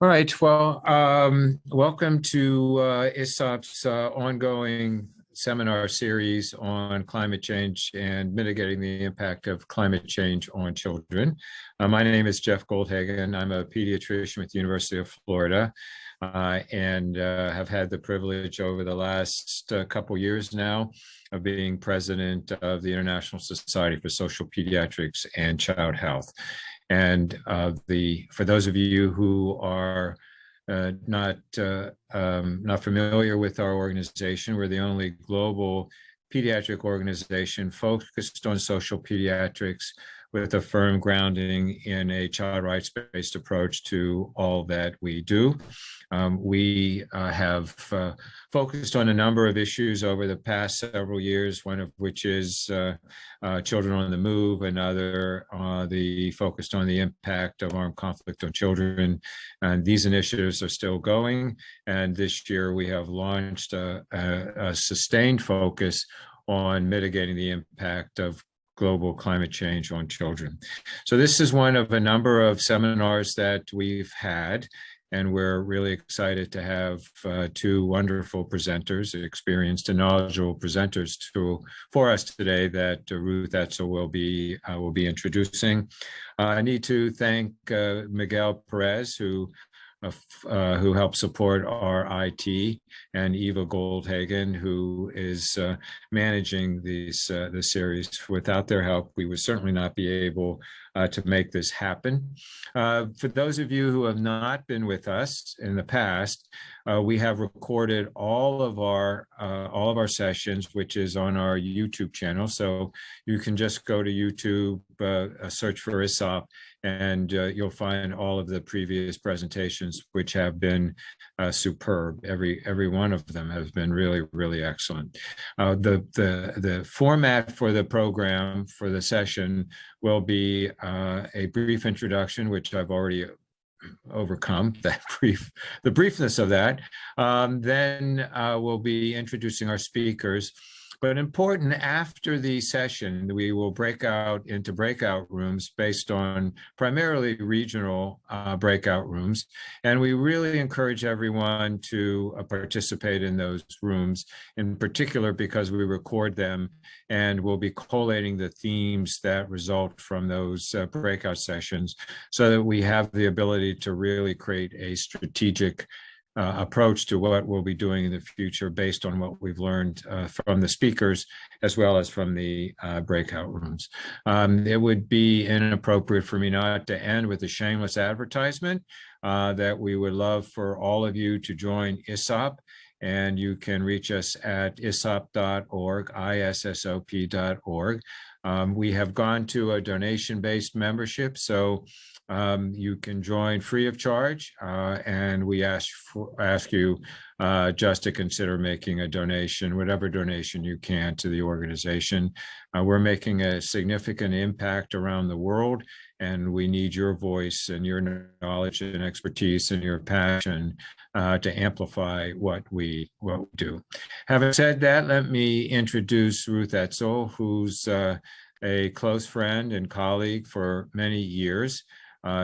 All right. Well, welcome to ISOP's ongoing seminar series on climate change and mitigating the impact of climate change on children. My name is Jeff Goldhagen. I'm a pediatrician with the University of Florida and have had the privilege over the last couple years now of being president of the International Society for Social Pediatrics and Child Health. And for those of you who are not familiar with our organization, we're the only global pediatric organization focused on social pediatrics with a firm grounding in a child rights-based approach to all that we do. We have focused on a number of issues over the past several years, one of which is children on the move, another focused on the impact of armed conflict on children. And these initiatives are still going. And this year we have launched a sustained focus on mitigating the impact of global climate change on children. So this is one of a number of seminars that we've had, and we're really excited to have two wonderful presenters, experienced and knowledgeable presenters for us today that Ruth Etzel will be introducing. I need to thank Miguel Perez, who helped support our IT, and Eva Goldhagen, who is managing the series. Without their help, we would certainly not be able to make this happen. For those of you who have not been with us in the past, we have recorded all of our sessions, which is on our YouTube channel. So you can just go to YouTube, search for ISOP, and you'll find all of the previous presentations, which have been superb. Every one of them has been really, really excellent. The format for the program for the session will be a brief introduction, which I've already overcome the briefness of that. Then we'll be introducing our speakers. But important, after the session, we will break out into breakout rooms based on primarily regional breakout rooms. And we really encourage everyone to participate in those rooms, in particular because we record them and we'll be collating the themes that result from those breakout sessions so that we have the ability to really create a strategic approach to what we'll be doing in the future based on what we've learned from the speakers as well as from the breakout rooms. It would be inappropriate for me not to end with a shameless advertisement that we would love for all of you to join ISOP, and you can reach us at isop.org, issop.org. We have gone to a donation-based membership, so you can join free of charge, and we ask you just to consider making a donation, whatever donation you can, to the organization. We're making a significant impact around the world, and we need your voice and your knowledge and expertise and your passion to amplify what we do. Having said that, let me introduce Ruth Etzel, who's a close friend and colleague for many years.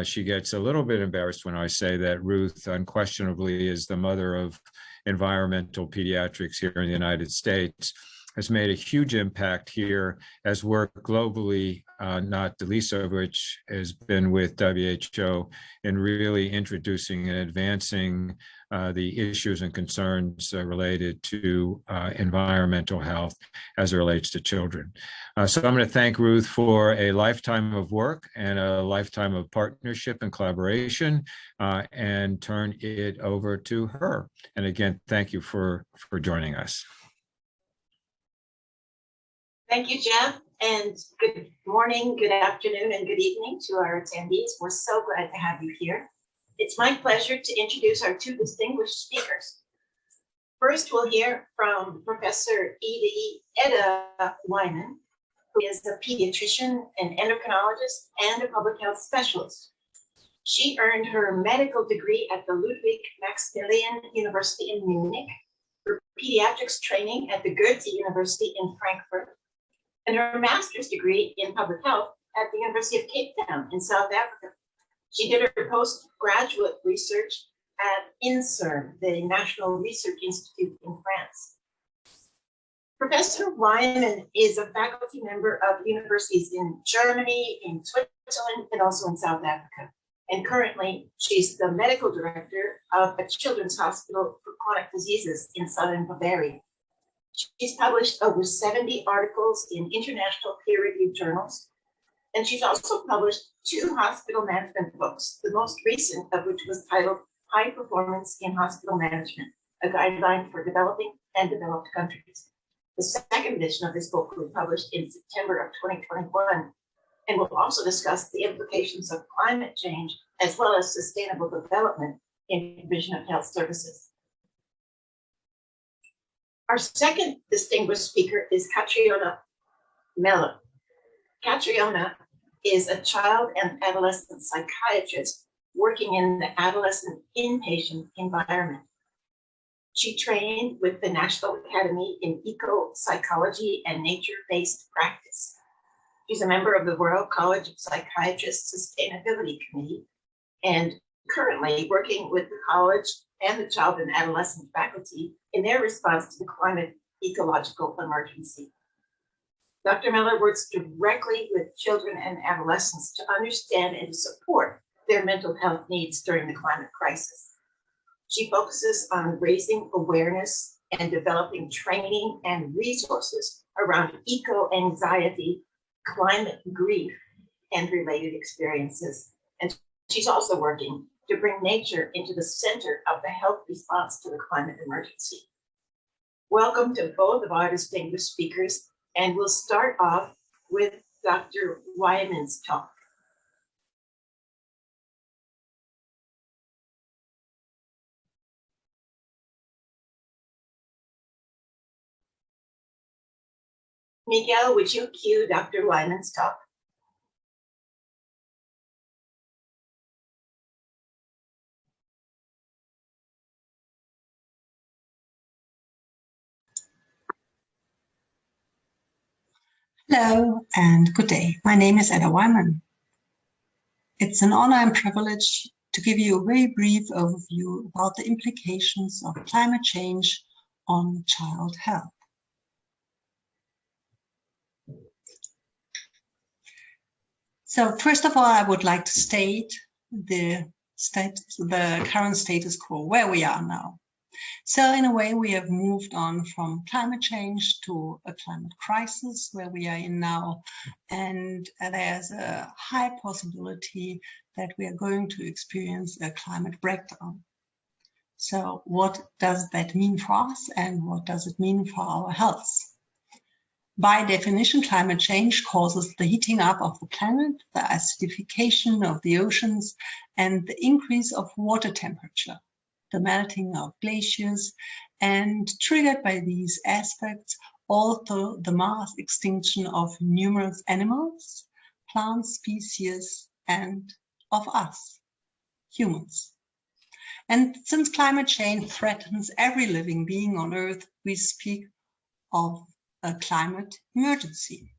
She gets a little bit embarrassed when I say that Ruth unquestionably is the mother of environmental pediatrics here in the United States, has made a huge impact here, has worked globally, not the least of which has been with WHO in really introducing and advancing the issues and concerns related to environmental health as it relates to children. So I'm going to thank Ruth for a lifetime of work and a lifetime of partnership and collaboration, and turn it over to her. And again, thank you for joining us. Thank you, Jeff, and good morning, good afternoon, and good evening to our attendees. We're so glad to have you here. It's my pleasure to introduce our two distinguished speakers. First, we'll hear from Professor Ida Wyman, who is a pediatrician, an endocrinologist, and a public health specialist. She earned her medical degree at the Ludwig Maximilian University in Munich, her pediatrics training at the Goethe University in Frankfurt, and her master's degree in public health at the University of Cape Town in South Africa. She did her postgraduate research at INSERM, the National Research Institute in France. Professor Wyman is a faculty member of universities in Germany, in Switzerland, and also in South Africa. And currently, she's the medical director of a children's hospital for chronic diseases in southern Bavaria. She's published over 70 articles in international peer-reviewed journals, and she's also published 2 hospital management books, the most recent of which was titled High Performance in Hospital Management, a guideline for developing and developed countries. The second edition of this book was published in September of 2021, and will also discuss the implications of climate change as well as sustainable development in the provision of health services. Our second distinguished speaker is Catriona Mellor. Catriona is a child and adolescent psychiatrist working in the adolescent inpatient environment. She trained with the National Academy in Eco-Psychology and Nature-Based Practice. She's a member of the Royal College of Psychiatrists Sustainability Committee and currently working with the college and the child and adolescent faculty in their response to the climate ecological emergency. Dr. Mellor works directly with children and adolescents to understand and to support their mental health needs during the climate crisis. She focuses on raising awareness and developing training and resources around eco-anxiety, climate grief, and related experiences. And she's also working to bring nature into the center of the health response to the climate emergency. Welcome to both of our distinguished speakers, and we'll start off with Dr. Wyman's talk. Miguel, would you cue Dr. Wyman's talk? Hello and good day. My name is Edda Wyman. It's an honor and privilege to give you a very brief overview about the implications of climate change on child health. So first of all, I would like to state the current status quo, where we are now. So in a way, we have moved on from climate change to a climate crisis where we are in now. And there's a high possibility that we are going to experience a climate breakdown. So what does that mean for us and what does it mean for our health? By definition, climate change causes the heating up of the planet, the acidification of the oceans, and the increase of water temperature, the melting of glaciers, and triggered by these aspects, also the mass extinction of numerous animals, plant species, and of us, humans. And since climate change threatens every living being on Earth, we speak of a climate emergency.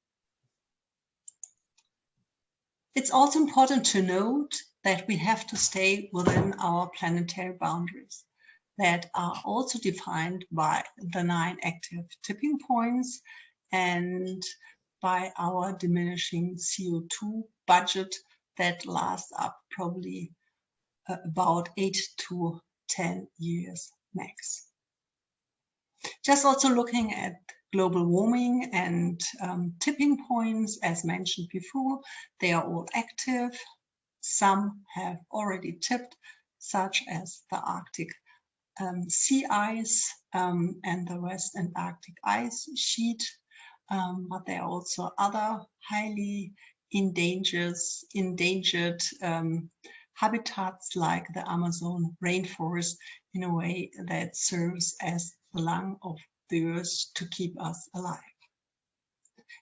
It's also important to note that we have to stay within our planetary boundaries that are also defined by the 9 active tipping points and by our diminishing CO2 budget that lasts up probably about 8 to 10 years max. Just also looking at global warming and tipping points, as mentioned before, they are all active. Some have already tipped, such as the Arctic sea ice and the West Antarctic ice sheet. But there are also other highly endangered habitats like the Amazon rainforest, in a way that serves as the lung of the earth to keep us alive.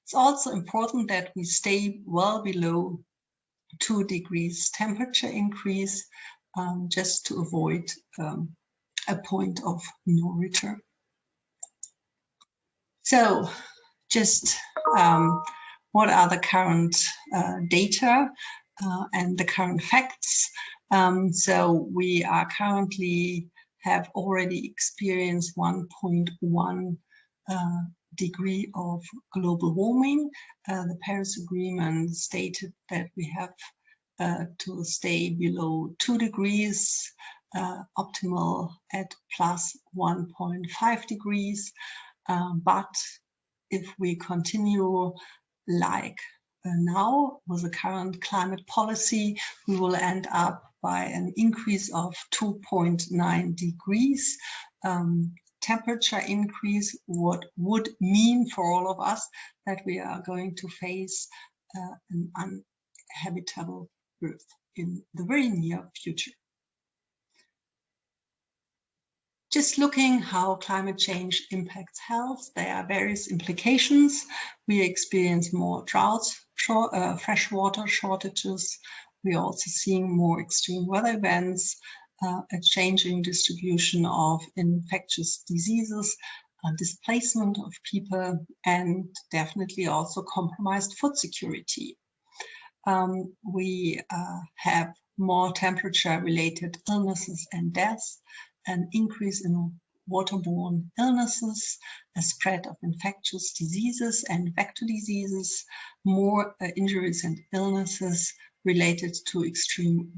It's also important that we stay well below 2 degrees temperature increase, just to avoid a point of no return. So just what are the current data? and the current facts. So we are currently have already experienced 1.1 degree of global warming. The Paris Agreement stated that we have to stay below 2 degrees, optimal at plus 1.5 degrees. But if we continue like now with the current climate policy, we will end up by an increase of 2.9 degrees temperature increase, what would mean for all of us that we are going to face an uninhabitable Earth in the very near future. Just looking how climate change impacts health, there are various implications. We experience more droughts, freshwater shortages. We're also seeing more extreme weather events, a changing distribution of infectious diseases, displacement of people, and definitely also compromised food security. We have more temperature-related illnesses and deaths, an increase in waterborne illnesses, a spread of infectious diseases and vector diseases, more injuries and illnesses related to extreme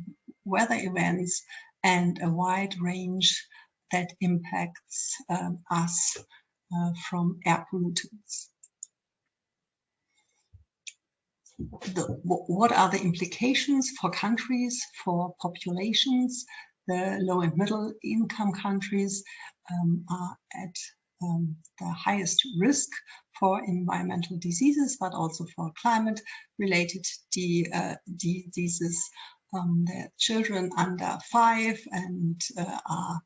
weather events, and a wide range that impacts us from air pollutants. What are the implications for countries, for populations? The low and middle income countries are at the highest risk for environmental diseases, but also for climate-related diseases. The children under 5 and are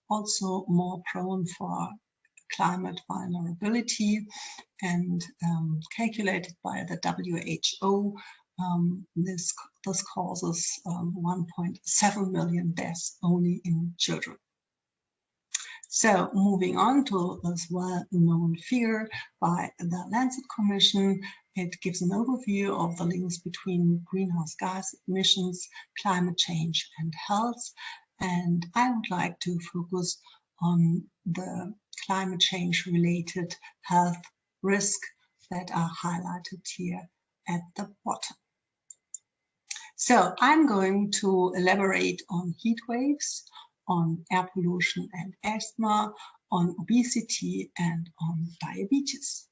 also more prone for climate vulnerability, and calculated by the WHO, this causes 1.7 million deaths only in children. So moving on to this well-known figure by the Lancet Commission, it gives an overview of the links between greenhouse gas emissions, climate change, and health. And I would like to focus on the climate change related health risk that are highlighted here at the bottom. So I'm going to elaborate on heat waves, on air pollution and asthma, on obesity, and on diabetes.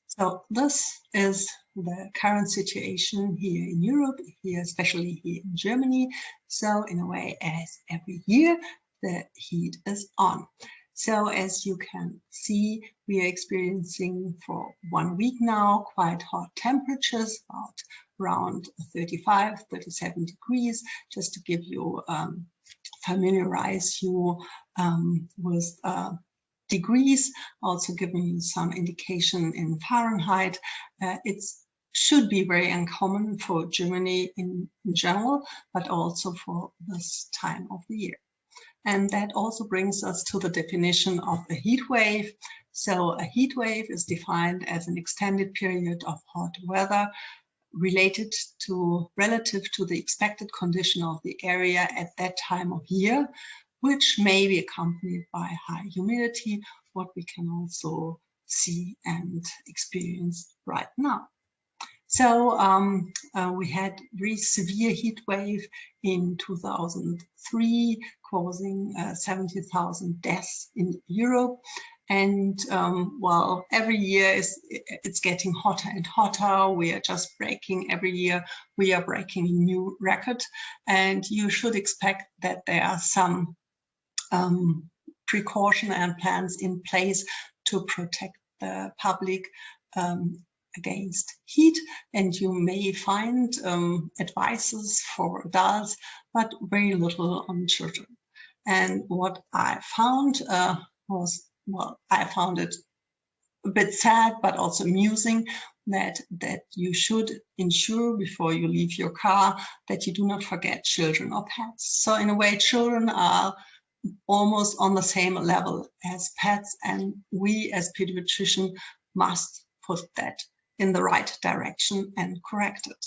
So this is the current situation here in Europe, here especially here in Germany. So in a way, as every year, the heat is on. So as you can see, we are experiencing for 1 week now quite hot temperatures, about around 35, 37 degrees, just to give you, familiarize you with degrees, also giving you some indication in Fahrenheit. It should be very uncommon for Germany in general, but also for this time of the year. And that also brings us to the definition of a heat wave. So a heat wave is defined as an extended period of hot weather related to, relative to the expected condition of the area at that time of year, which may be accompanied by high humidity, what we can also see and experience right now. So we had very severe heat wave in 2003, causing 70,000 deaths in Europe. And well, every year it's getting hotter and hotter. We are just breaking, every year we are breaking a new record. And you should expect that there are some precaution and plans in place to protect the public against heat, and you may find advices for adults, but very little on children. And what I found was, well, I found it a bit sad, but also amusing that you should ensure before you leave your car that you do not forget children or pets. So in a way, children are almost on the same level as pets, and we as pediatricians must put that in the right direction and correct it.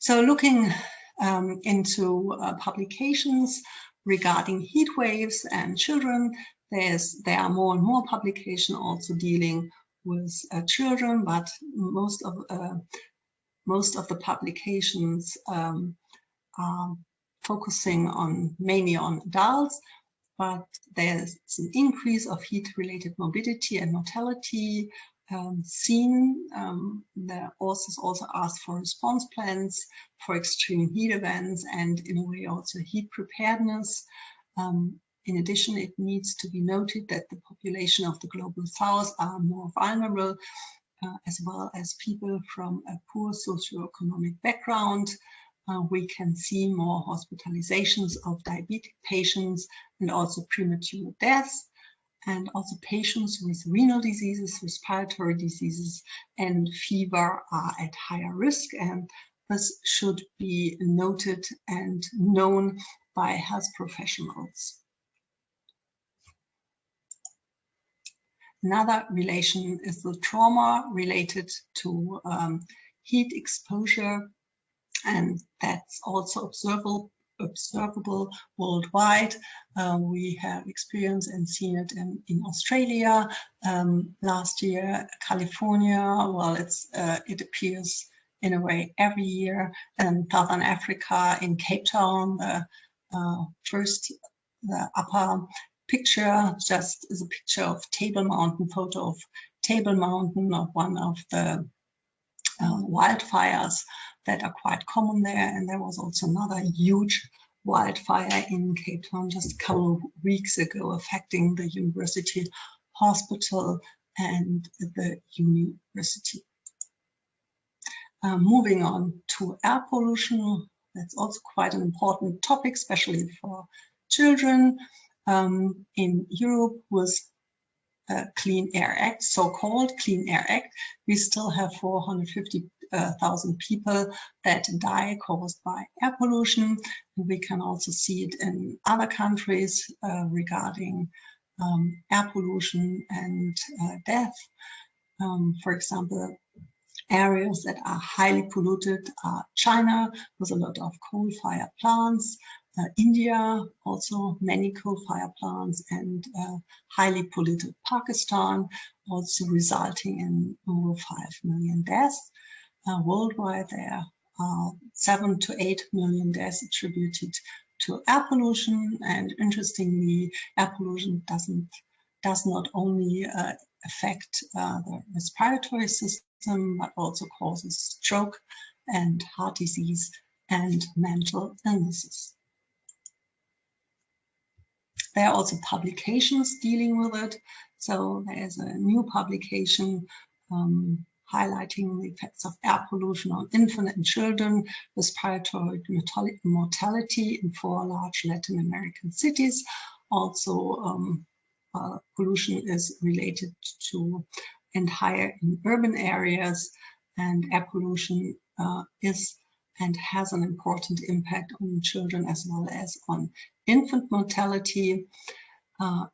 So looking into publications regarding heat waves and children, there are more and more publications also dealing with children, but most of the publications are focusing mainly on adults. But there's an increase of heat-related morbidity and mortality seen. The authors also asked for response plans for extreme heat events and in a way also heat preparedness. In addition, it needs to be noted that the population of the global south are more vulnerable, as well as people from a poor socioeconomic background. We can see more hospitalizations of diabetic patients and also premature deaths, and also patients with renal diseases, respiratory diseases, and fever are at higher risk, and this should be noted and known by health professionals. Another relation is the trauma related to heat exposure, and that's also observable worldwide. We have experienced and seen it in Australia last year, California. Well, it appears in a way every year, and Southern Africa in Cape Town. The upper picture just is a picture of Table Mountain, photo of Table Mountain, of one of the wildfires that are quite common there. And there was also another huge wildfire in Cape Town just a couple of weeks ago, affecting the university hospital and the university. Moving on to air pollution, that's also quite an important topic, especially for children. In Europe, with Clean Air Act, so-called Clean Air Act, we still have 450,000 people that die caused by air pollution. And we can also see it in other countries regarding air pollution and death. For example, areas that are highly polluted are China, with a lot of coal-fired plants, India, also many coal-fired plants, and highly polluted Pakistan, also resulting in over 5 million deaths. Worldwide, there are 7 to 8 million deaths attributed to air pollution. And interestingly, air pollution does not only affect the respiratory system, but also causes stroke and heart disease and mental illnesses. There are also publications dealing with it. So there's a new publication highlighting the effects of air pollution on infants and children, respiratory mortality in 4 large Latin American cities. Also, pollution is related to and higher in urban areas, and air pollution is and has an important impact on children as well as on infant mortality.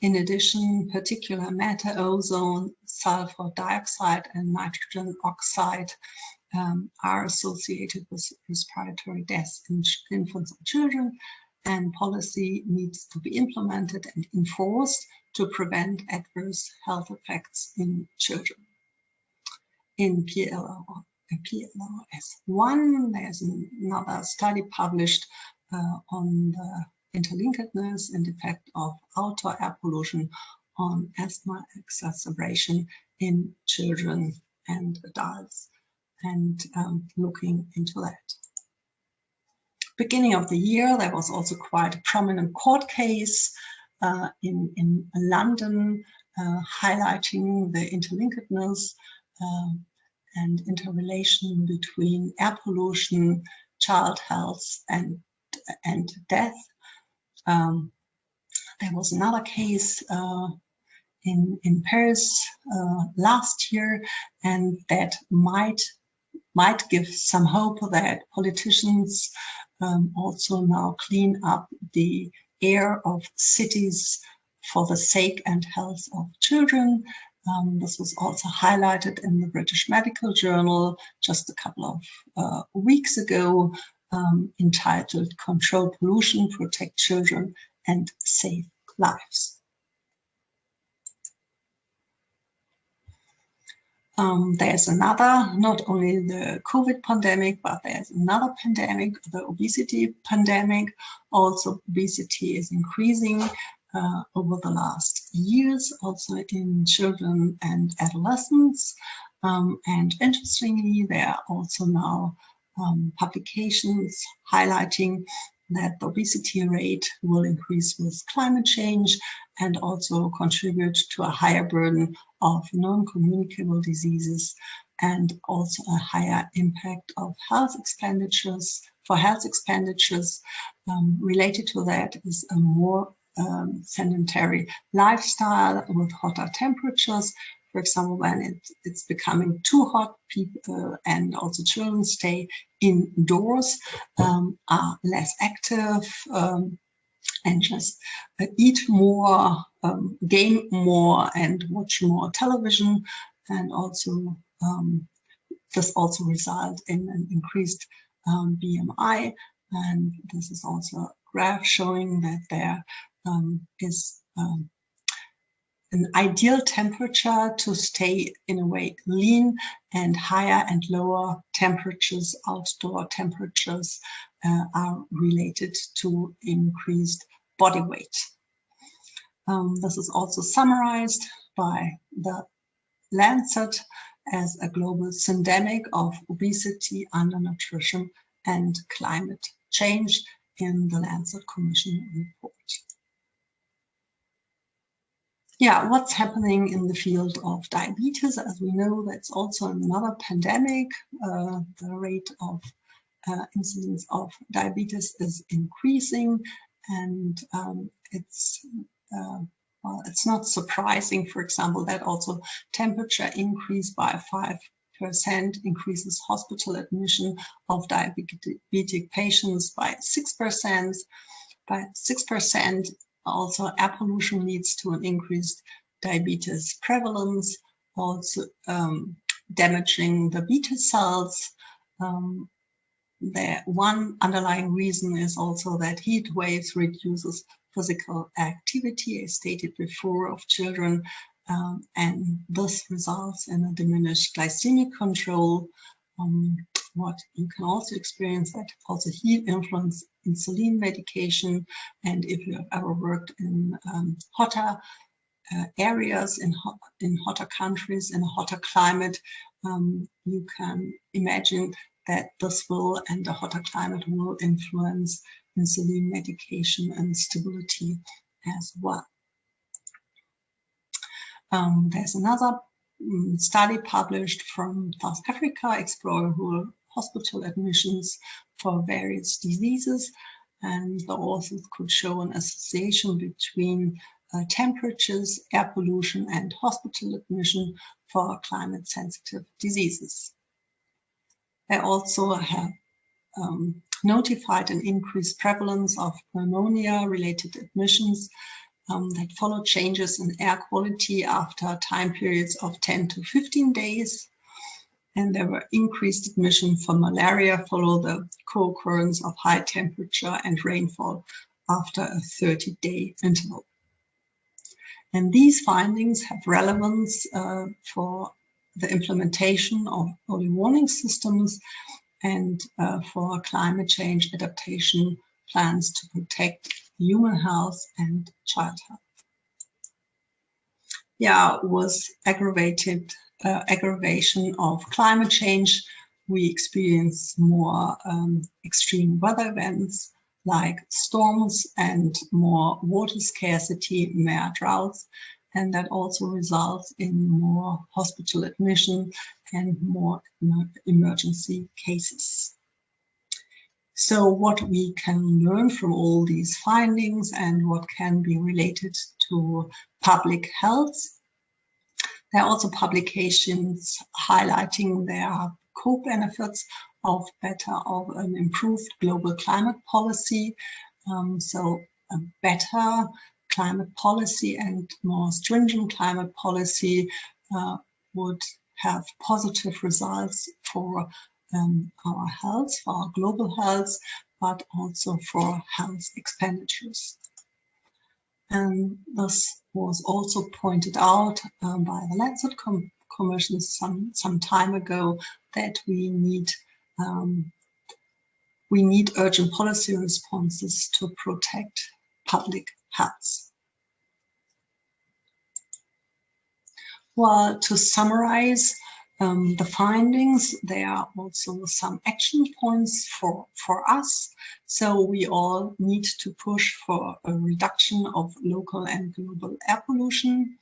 In addition, particular matter, ozone, sulfur dioxide, and nitrogen oxide are associated with respiratory deaths in infants and children, and policy needs to be implemented and enforced to prevent adverse health effects in children. In PLOS1, there's another study published on the interlinkedness and effect of outdoor air pollution on asthma exacerbation in children and adults, and looking into that. Beginning of the year, there was also quite a prominent court case in London highlighting the interlinkedness and interrelation between air pollution, child health, and death. There was another case in Paris last year, and that might give some hope that politicians also now clean up the air of cities for the sake and health of children. This was also highlighted in the British Medical Journal just a couple of weeks ago, entitled "Control Pollution, Protect Children and Save Lives." There's another, not only the COVID pandemic, but there's another pandemic, the obesity pandemic. Also, obesity is increasing over the last years, also in children and adolescents. And interestingly, there are also now publications highlighting that the obesity rate will increase with climate change and also contribute to a higher burden of non-communicable diseases and also a higher impact of health expenditures. For health expenditures related to that is a more sedentary lifestyle with hotter temperatures. For example, when it's becoming too hot, people and also children stay indoors, are less active, and just eat more, game more, and watch more television. And also, this also results in an increased BMI. And this is also a graph showing that there is an ideal temperature to stay in a way lean, and higher and lower temperatures, outdoor temperatures, are related to increased body weight. This is also summarized by the Lancet as a global syndemic of obesity, undernutrition, and climate change in the Lancet Commission report. Yeah, what's happening in the field of diabetes? As we know, that's also another pandemic. The rate of incidence of diabetes is increasing, and it's not surprising, for example, that also temperature increase by 5% increases hospital admission of diabetic patients by 6%. By 6%, also air pollution leads to an increased diabetes prevalence, also damaging the beta cells. The one underlying reason is also that heat waves reduces physical activity, as stated before, of children, and this results in a diminished glycemic control. What you can also experience that also heat influence insulin medication, and if you have ever worked in hotter areas, in hotter countries, in a hotter climate, you can imagine that this will, and the hotter climate will influence insulin medication and stability as well. There's another study published from South Africa exploring whole hospital admissions for various diseases, and the authors could show an association between temperatures, air pollution, and hospital admission for climate-sensitive diseases. They also have notified an increased prevalence of pneumonia-related admissions that follow changes in air quality after time periods of 10 to 15 days. And there were increased admission for malaria follow the co-occurrence of high temperature and rainfall after a 30-day interval. And these findings have relevance for the implementation of early warning systems and for climate change adaptation plans to protect human health and child health. Yeah, with aggravation of climate change, we experience more extreme weather events like storms and more water scarcity, more droughts, and that also results in more hospital admission and more emergency cases. So what we can learn from all these findings and what can be related to public health. There are also publications highlighting their co-benefits of an improved global climate policy. So a better climate policy and more stringent climate policy would have positive results for our health, for our global health, but also for health expenditures. And this was also pointed out by the Lancet Commission some time ago, that we need urgent policy responses to protect public health. Well, to summarize the findings, there are also some action points for us. So we all need to push for a reduction of local and global air pollution.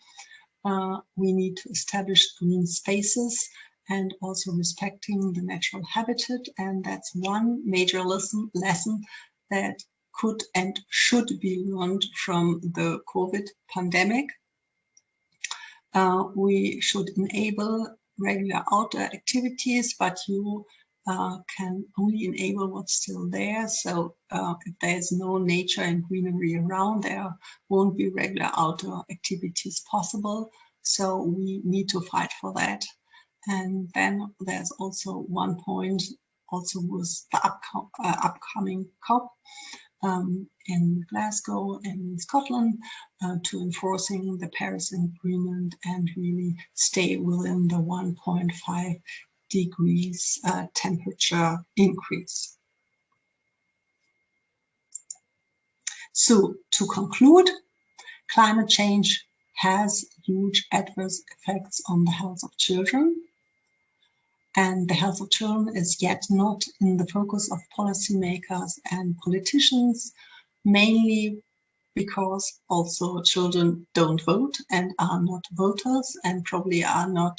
We need to establish green spaces and also respecting the natural habitat. And that's one major lesson that could and should be learned from the COVID pandemic. We should enable regular outdoor activities, but you can only enable what's still there. So if there's no nature and greenery around, there won't be regular outdoor activities possible. So we need to fight for that. And then there's also one point also with the upcoming COP in Glasgow in Scotland to enforcing the Paris Agreement and really stay within the 1.5 degrees temperature increase. So to conclude, climate change has huge adverse effects on the health of children. And the health of children is yet not in the focus of policymakers and politicians, mainly because also children don't vote and are not voters and probably are not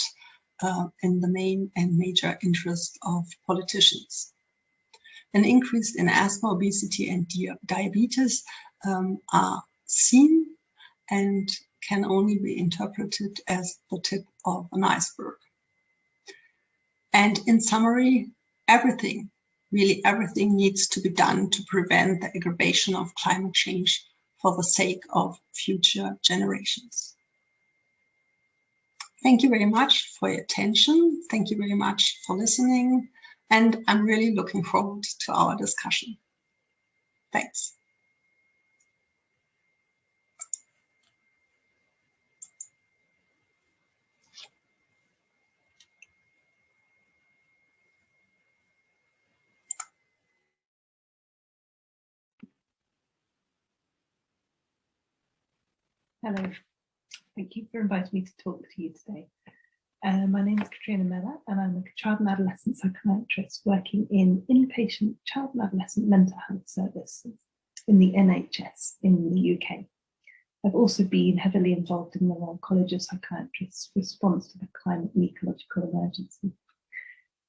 in the main and major interest of politicians. An increase in asthma, obesity, and diabetes are seen and can only be interpreted as the tip of an iceberg. And in summary, everything, really everything needs to be done to prevent the aggravation of climate change for the sake of future generations. Thank you very much for your attention. Thank you very much for listening. And I'm really looking forward to our discussion. Thanks. Hello, thank you for inviting me to talk to you today. My name is Katrina Miller and I'm a child and adolescent psychiatrist working in inpatient child and adolescent mental health services in the NHS in the UK. I've also been heavily involved in the Royal College of Psychiatrists' response to the climate and ecological emergency.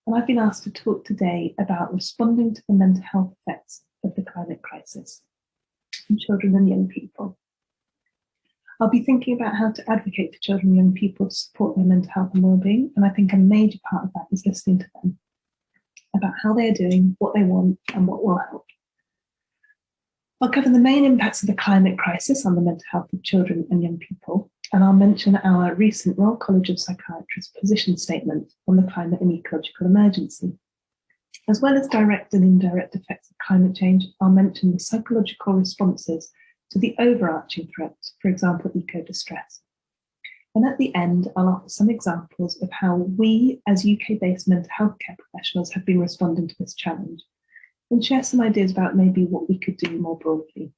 And I've been asked to talk today about responding to the mental health effects of the climate crisis in children and young people. I'll be thinking about how to advocate for children and young people to support their mental health and well-being, and I think a major part of that is listening to them about how they are doing, what they want, and what will help. I'll cover the main impacts of the climate crisis on the mental health of children and young people, and I'll mention our recent Royal College of Psychiatrists position statement on the climate and ecological emergency. As well as direct and indirect effects of climate change, I'll mention the psychological responses to the overarching threats, for example, eco-distress. And at the end, I'll offer some examples of how we, as UK-based mental health care professionals, have been responding to this challenge, and share some ideas about maybe what we could do more broadly.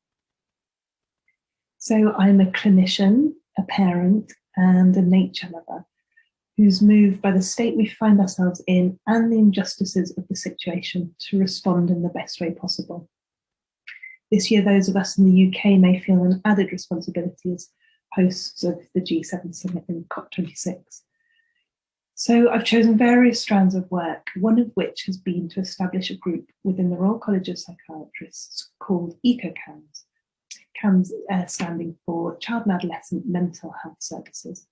So I'm a clinician, a parent, and a nature lover who's moved by the state we find ourselves in and the injustices of the situation to respond in the best way possible. This year, those of us in the UK may feel an added responsibility as hosts of the G7 summit in COP26. So I've chosen various strands of work, one of which has been to establish a group within the Royal College of Psychiatrists called EcoCAMS, CAMS standing for Child and Adolescent Mental Health Services.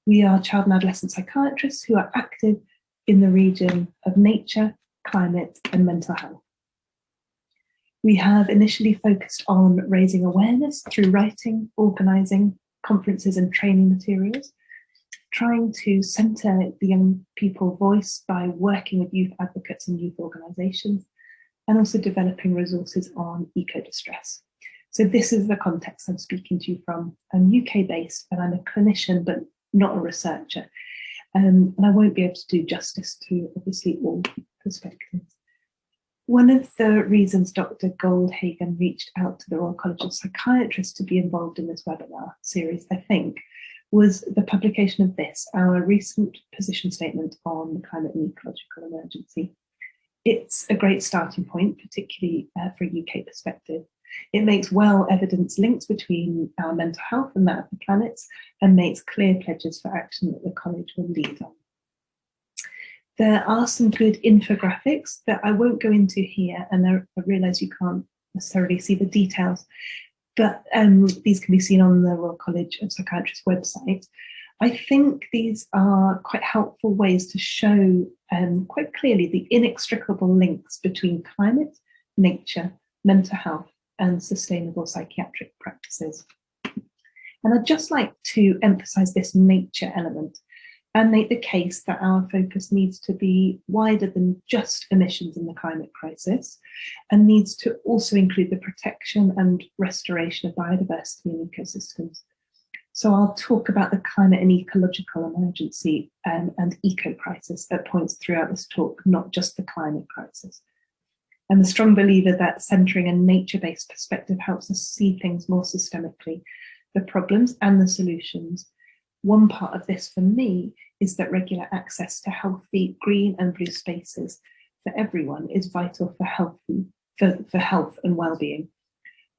We are child and adolescent psychiatrists who are active in the region of nature, climate, and mental health. We have initially focused on raising awareness through writing, organising, conferences and training materials, trying to centre the young people voice by working with youth advocates and youth organisations, and also developing resources on eco-distress. So this is the context I'm speaking to you from. I'm UK-based, and I'm a clinician, but not a researcher. And I won't be able to do justice to, obviously, all perspectives. One of the reasons Dr. Goldhagen reached out to the Royal College of Psychiatrists to be involved in this webinar series, I think, was the publication of this, our recent position statement on the climate and ecological emergency. It's a great starting point, particularly for a UK perspective. It makes well evidenced links between our mental health and that of the planet's, and makes clear pledges for action that the college will lead on. There are some good infographics that I won't go into here, and I realise you can't necessarily see the details, but these can be seen on the Royal College of Psychiatrists website. I think these are quite helpful ways to show quite clearly the inextricable links between climate, nature, mental health, and sustainable psychiatric practices. And I'd just like to emphasise this nature element and make the case that our focus needs to be wider than just emissions in the climate crisis, and needs to also include the protection and restoration of biodiversity and ecosystems. So I'll talk about the climate and ecological emergency and eco-crisis at points throughout this talk, not just the climate crisis. I'm a strong believer that centering a nature-based perspective helps us see things more systemically, the problems and the solutions. One part of this for me is that regular access to healthy green and blue spaces for everyone is vital for health and well-being.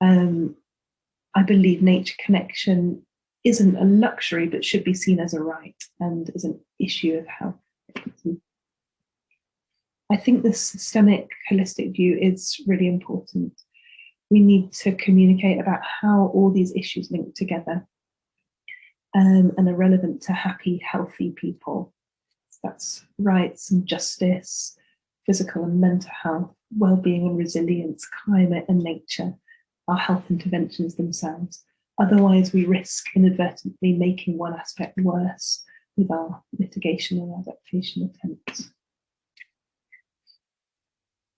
I believe nature connection isn't a luxury, but should be seen as a right and as an issue of health. I think the systemic holistic view is really important. We need to communicate about how all these issues link together and are relevant to happy, healthy people. So that's rights and justice, physical and mental health, well-being and resilience, climate and nature, our health interventions themselves. Otherwise, we risk inadvertently making one aspect worse with our mitigation and adaptation attempts.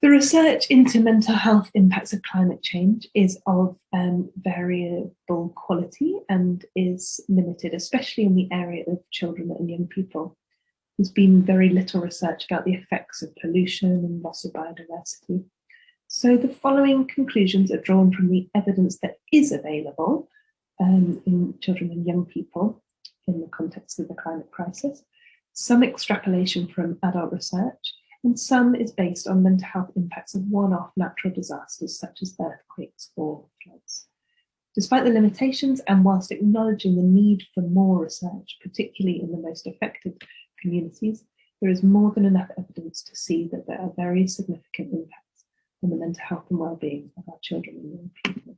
The research into mental health impacts of climate change is of variable quality and is limited, especially in the area of children and young people. There's been very little research about the effects of pollution and loss of biodiversity. So the following conclusions are drawn from the evidence that is available in children and young people in the context of the climate crisis, some extrapolation from adult research, and some is based on mental health impacts of one-off natural disasters such as earthquakes or floods. Despite the limitations, and whilst acknowledging the need for more research, particularly in the most affected communities, there is more than enough evidence to see that there are very significant impacts on the mental health and well-being of our children and young people.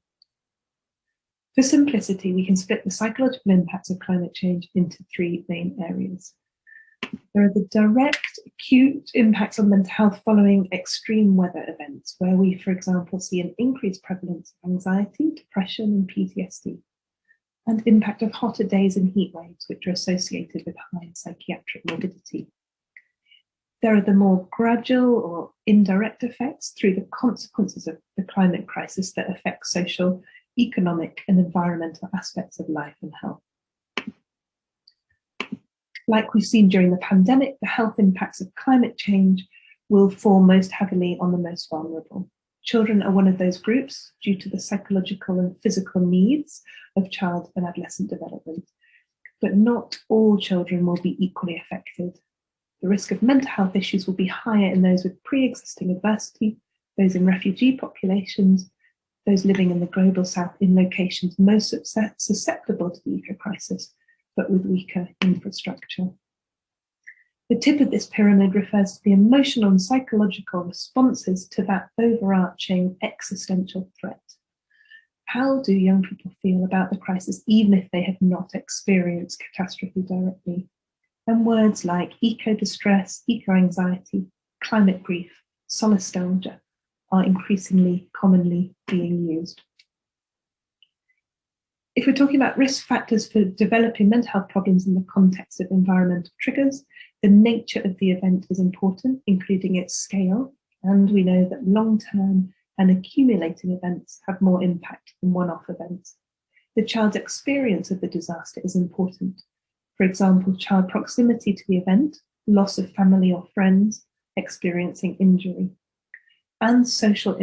For simplicity, we can split the psychological impacts of climate change into three main areas. There are the direct, acute impacts on mental health following extreme weather events, where we, for example, see an increased prevalence of anxiety, depression, and PTSD, and impact of hotter days and heat waves, which are associated with high psychiatric morbidity. There are the more gradual or indirect effects through the consequences of the climate crisis that affect social, economic, and environmental aspects of life and health. Like we've seen during the pandemic, the health impacts of climate change will fall most heavily on the most vulnerable. Children are one of those groups due to the psychological and physical needs of child and adolescent development, but not all children will be equally affected. The risk of mental health issues will be higher in those with pre-existing adversity, those in refugee populations, those living in the global south in locations most susceptible to the eco-crisis, but with weaker infrastructure. The tip of this pyramid refers to the emotional and psychological responses to that overarching existential threat. How do young people feel about the crisis, even if they have not experienced catastrophe directly? And words like eco-distress, eco-anxiety, climate grief, solastalgia are increasingly commonly being used. If we're talking about risk factors for developing mental health problems in the context of environmental triggers, the nature of the event is important, including its scale, and we know that long-term and accumulating events have more impact than one-off events. The child's experience of the disaster is important. For example, child proximity to the event, loss of family or friends, experiencing injury. And social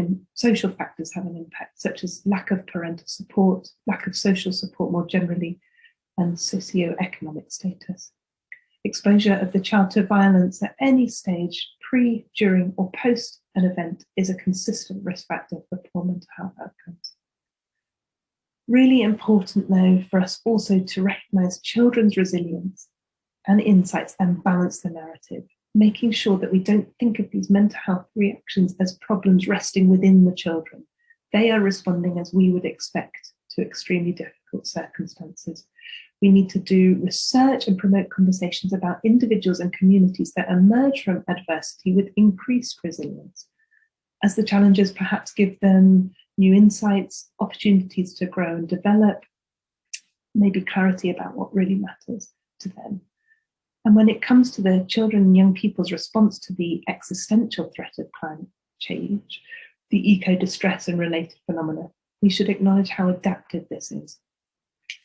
factors have an impact, such as lack of parental support, lack of social support more generally, and socioeconomic status. Exposure of the child to violence at any stage, pre, during, or post an event, is a consistent risk factor for poor mental health outcomes. Really important, though, for us also to recognise children's resilience and insights and balance the narrative, making sure that we don't think of these mental health reactions as problems resting within the children. They are responding as we would expect to extremely difficult circumstances. We need to do research and promote conversations about individuals and communities that emerge from adversity with increased resilience, as the challenges perhaps give them new insights, opportunities to grow and develop, maybe clarity about what really matters to them. And when it comes to the children and young people's response to the existential threat of climate change, the eco-distress and related phenomena, we should acknowledge how adaptive this is.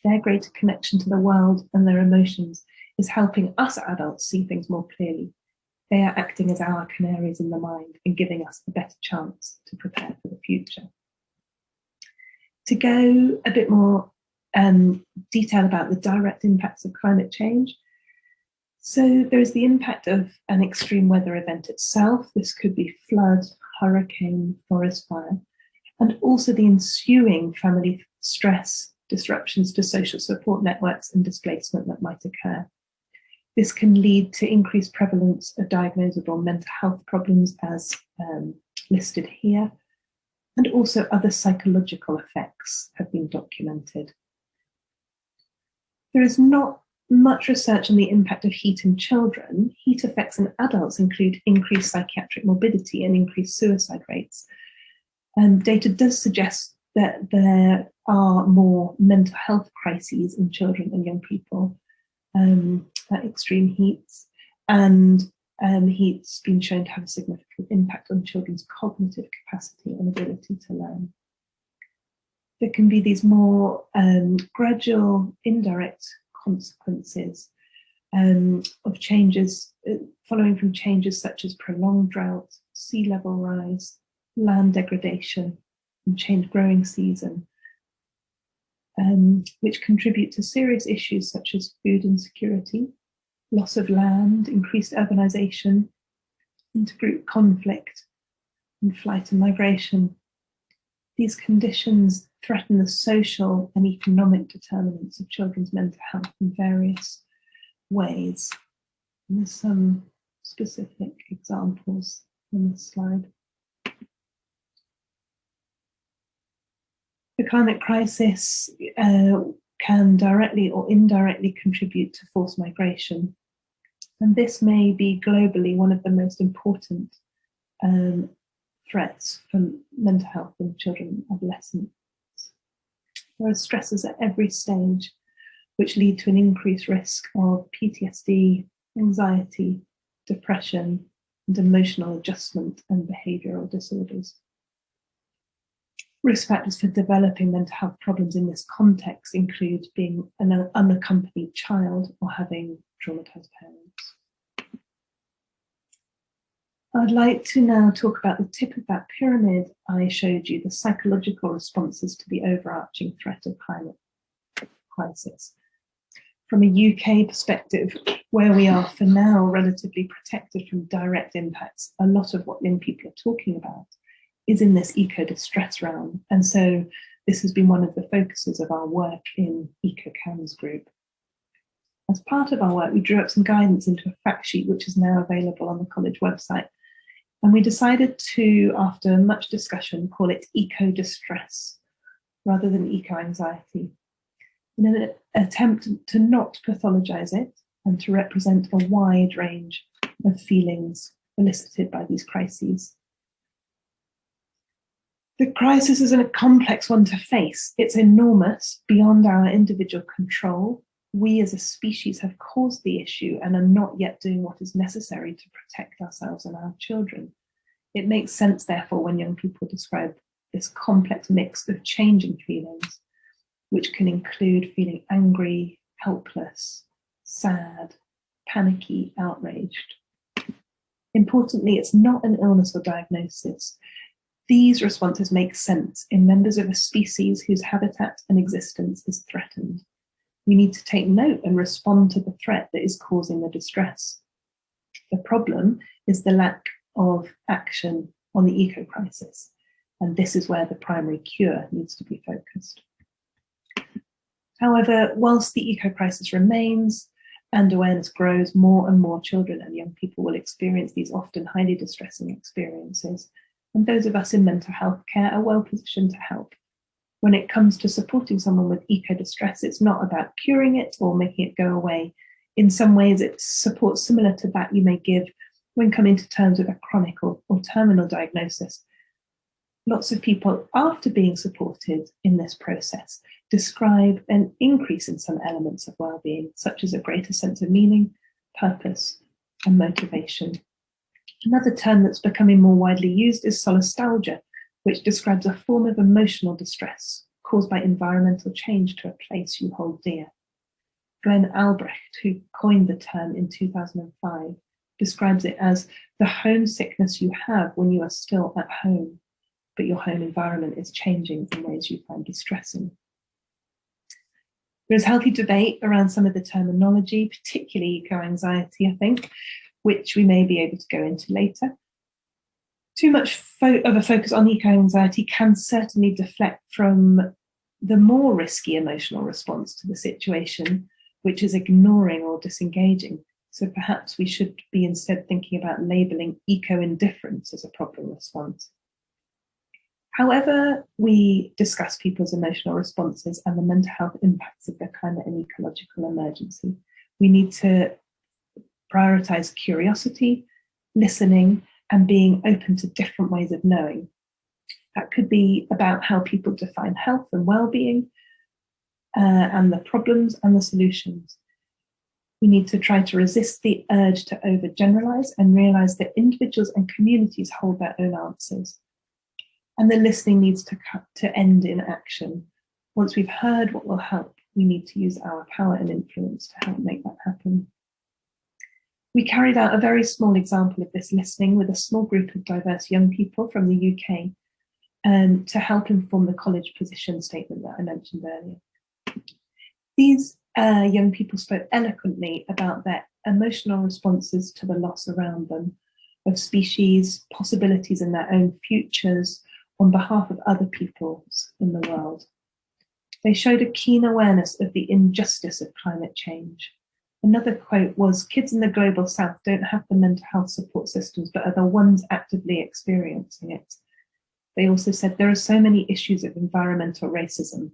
Their greater connection to the world and their emotions is helping us adults see things more clearly. They are acting as our canaries in the mind and giving us a better chance to prepare for the future. To go a bit more detail about the direct impacts of climate change. So there is the impact of an extreme weather event itself. This could be flood, hurricane, forest fire, and also the ensuing family stress, disruptions to social support networks and displacement that might occur. This can lead to increased prevalence of diagnosable mental health problems as listed here, and also other psychological effects have been documented. There is not much research on the impact of heat in children. Heat effects in adults include increased psychiatric morbidity and increased suicide rates. Data does suggest that there are more mental health crises in children and young people at extreme heats, and heat's been shown to have a significant impact on children's cognitive capacity and ability to learn. There can be these more gradual, indirect consequences of changes following from changes such as prolonged drought, sea level rise, land degradation, and changed growing season, which contribute to serious issues such as food insecurity, loss of land, increased urbanization, intergroup conflict, and flight and migration. These conditions threaten the social and economic determinants of children's mental health in various ways. And there's some specific examples on this slide. The climate crisis can directly or indirectly contribute to forced migration. And this may be globally one of the most important threats for mental health in children and adolescents. There are stresses at every stage which lead to an increased risk of PTSD, anxiety, depression, and emotional adjustment and behavioural disorders. Risk factors for developing mental health problems in this context include being an unaccompanied child or having traumatized parents. I'd like to now talk about the tip of that pyramid I showed you, the psychological responses to the overarching threat of climate crisis. From a UK perspective, where we are for now relatively protected from direct impacts, a lot of what young people are talking about is in this eco-distress realm. And so this has been one of the focuses of our work in EcoCAMS group. As part of our work, we drew up some guidance into a fact sheet, which is now available on the college website. And we decided to, after much discussion, call it eco-distress rather than eco-anxiety, in an attempt to not pathologize it and to represent a wide range of feelings elicited by these crises. The crisis is a complex one to face. It's enormous, beyond our individual control. We as a species have caused the issue and are not yet doing what is necessary to protect ourselves and our children. It makes sense, therefore, when young people describe this complex mix of changing feelings, which can include feeling angry, helpless, sad, panicky, outraged. Importantly, it's not an illness or diagnosis. These responses make sense in members of a species whose habitat and existence is threatened. We need to take note and respond to the threat that is causing the distress. The problem is the lack of action on the eco-crisis, and this is where the primary cure needs to be focused. However, whilst the eco-crisis remains and awareness grows, more and more children and young people will experience these often highly distressing experiences, and those of us in mental health care are well positioned to help. When it comes to supporting someone with eco-distress, it's not about curing it or making it go away. In some ways, it's support similar to that you may give when coming to terms with a chronic or terminal diagnosis. Lots of people, after being supported in this process, describe an increase in some elements of well-being, such as a greater sense of meaning, purpose, and motivation. Another term that's becoming more widely used is solastalgia, which describes a form of emotional distress caused by environmental change to a place you hold dear. Glenn Albrecht, who coined the term in 2005, describes it as the homesickness you have when you are still at home, but your home environment is changing in ways you find distressing. There's healthy debate around some of the terminology, particularly eco-anxiety, I think, which we may be able to go into later. Too much of a focus on eco-anxiety can certainly deflect from the more risky emotional response to the situation, which is ignoring or disengaging. So perhaps we should be instead thinking about labeling eco-indifference as a proper response. However we discuss people's emotional responses and the mental health impacts of the climate and ecological emergency, we need to prioritize curiosity, listening, and being open to different ways of knowing. That could be about how people define health and well-being, and the problems and the solutions. We need to try to resist the urge to overgeneralize and realize that individuals and communities hold their own answers. And the listening needs to end in action. Once we've heard what will help, we need to use our power and influence to help make that happen. We carried out a very small example of this listening with a small group of diverse young people from the UK to help inform the college position statement that I mentioned earlier. These young people spoke eloquently about their emotional responses to the loss around them, of species, possibilities in their own futures, on behalf of other peoples in the world. They showed a keen awareness of the injustice of climate change. Another quote was, "Kids in the global south don't have the mental health support systems, but are the ones actively experiencing it." They also said, "There are so many issues of environmental racism.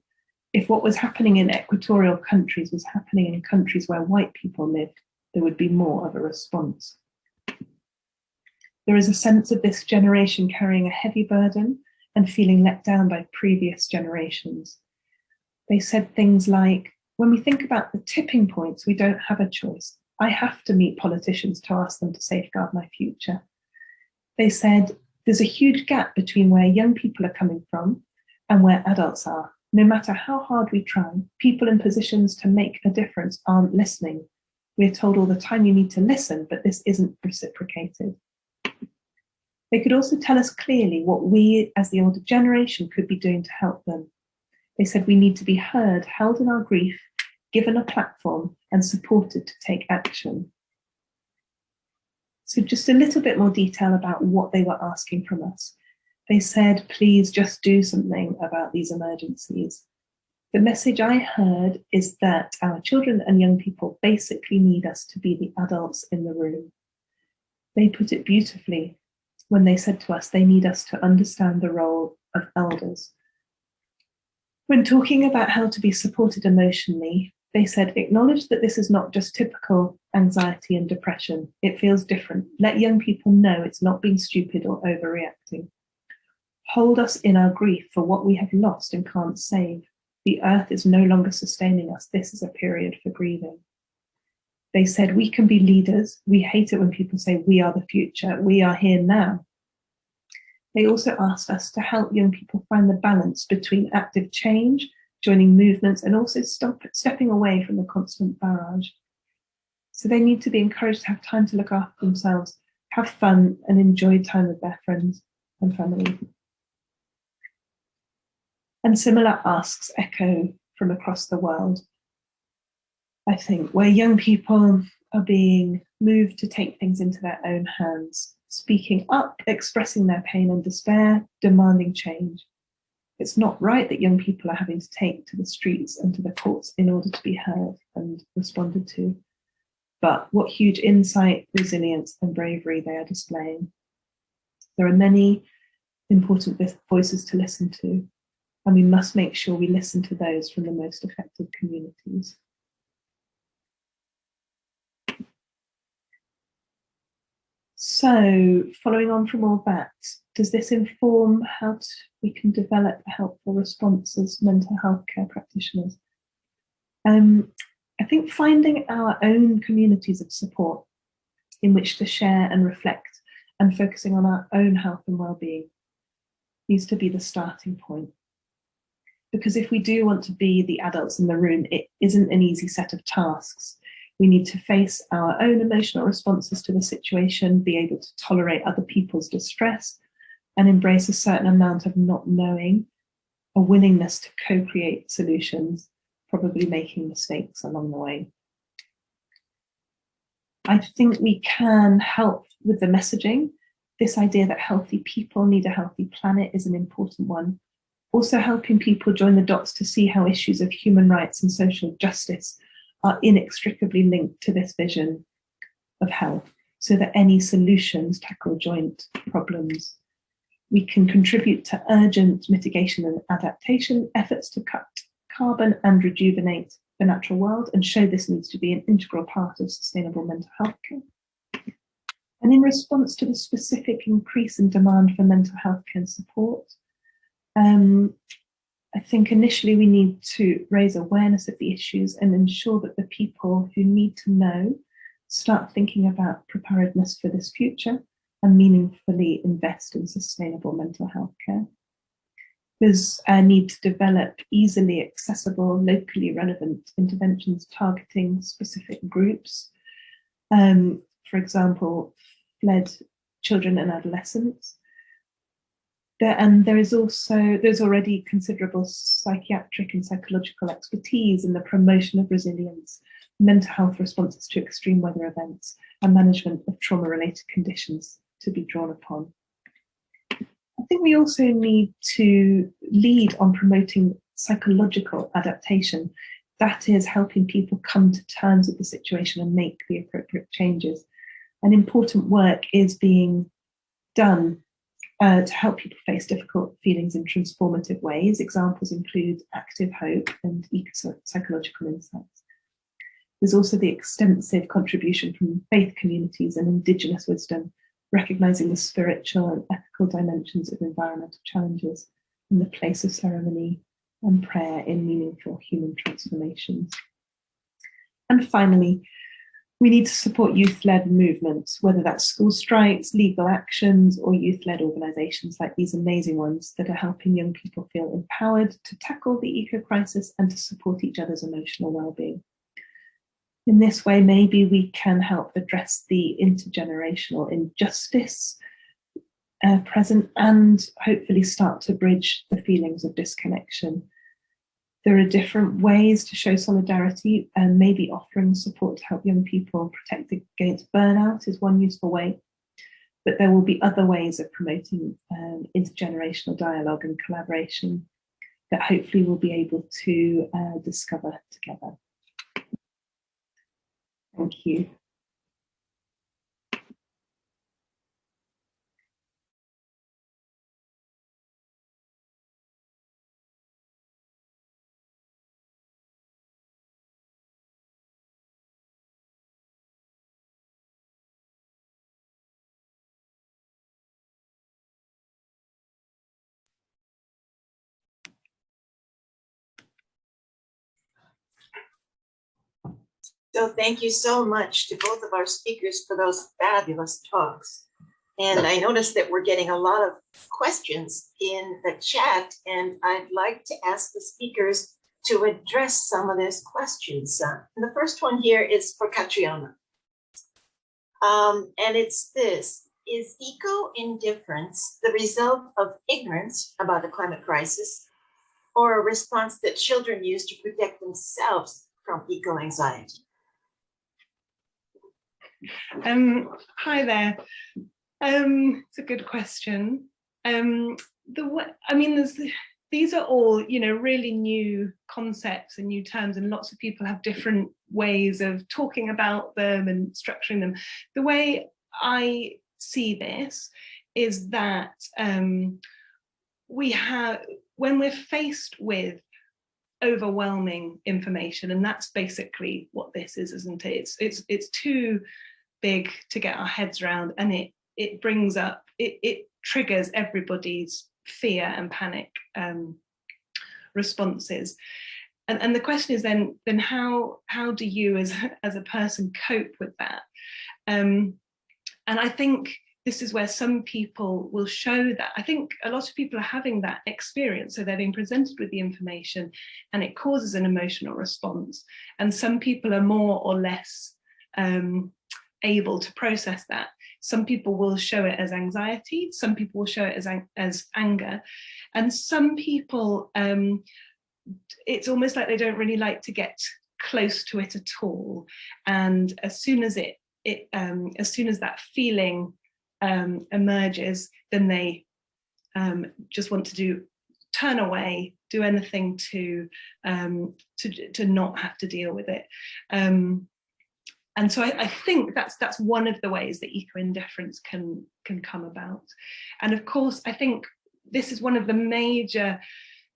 If what was happening in equatorial countries was happening in countries where white people lived, there would be more of a response." There is a sense of this generation carrying a heavy burden and feeling let down by previous generations. They said things like, "When we think about the tipping points, we don't have a choice. I have to meet politicians to ask them to safeguard my future." They said, "There's a huge gap between where young people are coming from and where adults are. No matter how hard we try, people in positions to make a difference aren't listening. We're told all the time you need to listen, but this isn't reciprocated." They could also tell us clearly what we as the older generation could be doing to help them. They said we need to be heard, held in our grief, given a platform, and supported to take action. So just a little bit more detail about what they were asking from us. They said, "Please just do something about these emergencies." The message I heard is that our children and young people basically need us to be the adults in the room. They put it beautifully when they said to us they need us to understand the role of elders. When talking about how to be supported emotionally, they said, "Acknowledge that this is not just typical anxiety and depression. It feels different. Let young people know it's not being stupid or overreacting. Hold us in our grief for what we have lost and can't save. The earth is no longer sustaining us. This is a period for grieving. They said, we can be leaders. We hate it when people say we are the future. We are here now. They also asked us to help young people find the balance between active change, joining movements, and also stepping away from the constant barrage. So they need to be encouraged to have time to look after themselves, have fun, and enjoy time with their friends and family. And similar asks echo from across the world, I think, where young people are being moved to take things into their own hands, speaking up, expressing their pain and despair, demanding change. It's not right that young people are having to take to the streets and to the courts in order to be heard and responded to. But what huge insight, resilience, and bravery they are displaying. There are many important voices to listen to, and we must make sure we listen to those from the most affected communities. So, following on from all that, does this inform how we can develop a helpful response as mental health care practitioners? I think finding our own communities of support in which to share and reflect and focusing on our own health and well-being needs to be the starting point. Because if we do want to be the adults in the room, it isn't an easy set of tasks. We need to face our own emotional responses to the situation, be able to tolerate other people's distress, and embrace a certain amount of not knowing, a willingness to co-create solutions, probably making mistakes along the way. I think we can help with the messaging. This idea that healthy people need a healthy planet is an important one. Also helping people join the dots to see how issues of human rights and social justice are inextricably linked to this vision of health, so that any solutions tackle joint problems. We can contribute to urgent mitigation and adaptation efforts to cut carbon and rejuvenate the natural world, and show this needs to be an integral part of sustainable mental health care. And in response to the specific increase in demand for mental health care support, I think initially we need to raise awareness of the issues and ensure that the people who need to know start thinking about preparedness for this future and meaningfully invest in sustainable mental health care. There's a need to develop easily accessible, locally relevant interventions targeting specific groups. For example, fled children and adolescents. There's already considerable psychiatric and psychological expertise in the promotion of resilience, mental health responses to extreme weather events, and management of trauma-related conditions to be drawn upon. I think we also need to lead on promoting psychological adaptation. That is helping people come to terms with the situation and make the appropriate changes. And important work is being done to help people face difficult feelings in transformative ways. Examples include Active Hope and Eco-Psychological Insights. There's also the extensive contribution from faith communities and Indigenous wisdom, recognising the spiritual and ethical dimensions of environmental challenges and the place of ceremony and prayer in meaningful human transformations. And finally, we need to support youth-led movements, whether that's school strikes, legal actions, or youth-led organisations like these amazing ones that are helping young people feel empowered to tackle the eco-crisis and to support each other's emotional well-being. In this way, maybe we can help address the intergenerational injustice present and hopefully start to bridge the feelings of disconnection. There are different ways to show solidarity, and maybe offering support to help young people protect against burnout is one useful way. But there will be other ways of promoting intergenerational dialogue and collaboration that hopefully we'll be able to discover together. Thank you. So thank you so much to both of our speakers for those fabulous talks. And I noticed that we're getting a lot of questions in the chat, and I'd like to ask the speakers to address some of those questions. And the first one here is for Catriona. And it's this: is eco-indifference the result of ignorance about the climate crisis, or a response that children use to protect themselves from eco-anxiety? Hi there. It's a good question. These are all, really new concepts and new terms, and lots of people have different ways of talking about them and structuring them. The way I see this is that when we're faced with overwhelming information, and that's basically what this is, isn't it? It's too big to get our heads around, and it brings up, it triggers everybody's fear and panic responses. And the question is then how do you as a person cope with that? And I think this is where some people will show that. I think a lot of people are having that experience. So they're being presented with the information and it causes an emotional response. And some people are more or less able to process that. Some people will show it as anxiety. Some people will show it as anger. And some people, it's almost like they don't really like to get close to it at all. And as soon as as soon as that feeling emerges, then they just want to turn away, do anything to not have to deal with it. And so I think that's one of the ways that eco-indifference can come about. And of course, I think this is one of the major,